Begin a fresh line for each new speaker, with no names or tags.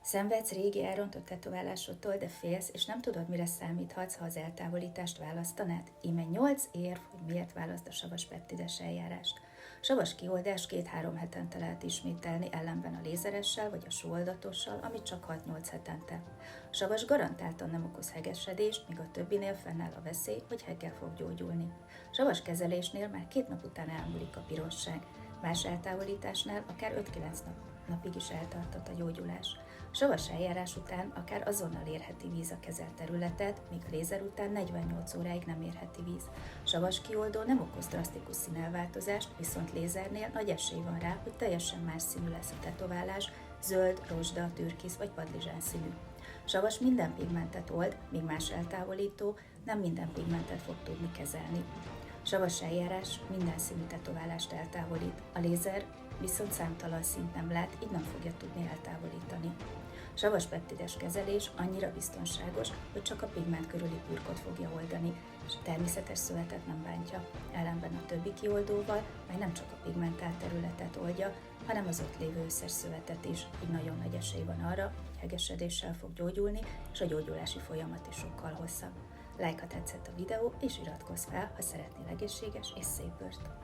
Szenvedsz régi elrontott tetoválásodtól, de félsz, és nem tudod, mire számíthatsz, ha az eltávolítást választanád? Íme 8 érv, hogy miért választ a savas peptides eljárást. Savas kioldás 2-3 hetente lehet ismételni, ellenben a lézeressel vagy a sóoldatossal, amit csak 6-8 hetente. A savas garantáltan nem okoz hegesedést, míg a többinél fennáll a veszély, hogy heggel fog gyógyulni. Savas kezelésnél már 2 nap után elmúlik a pirosság. Más eltávolításnál akár 5-9 napig is eltartott a gyógyulás. Savas eljárás után akár azonnal érheti víz a kezelt területet, míg a lézer után 48 óráig nem érheti víz. Savas kioldó nem okoz drasztikus színelváltozást, viszont lézernél nagy esély van rá, hogy teljesen más színű lesz a tetoválás, zöld, rozsda, türkisz vagy padlizsán színű. Savas minden pigmentet old, míg más eltávolító nem minden pigmentet fog tudni kezelni. Savas eljárás minden színű tetoválást eltávolít, a lézer viszont számtalan színt nem lát, így nem fogja tudni eltávolítani. Savas peptides kezelés annyira biztonságos, hogy csak a pigment körüli pürkot fogja oldani, és a természetes szövetet nem bántja. Ellenben a többi kioldóval már nem csak a pigmentált területet oldja, hanem az ott lévő összes szövetet is, így nagyon nagy esély van arra, hogy hegesedéssel fog gyógyulni, és a gyógyulási folyamat is sokkal hosszabb. Like, ha tetszett a videó, és iratkozz fel, ha szeretnél egészséges és szép bőrt.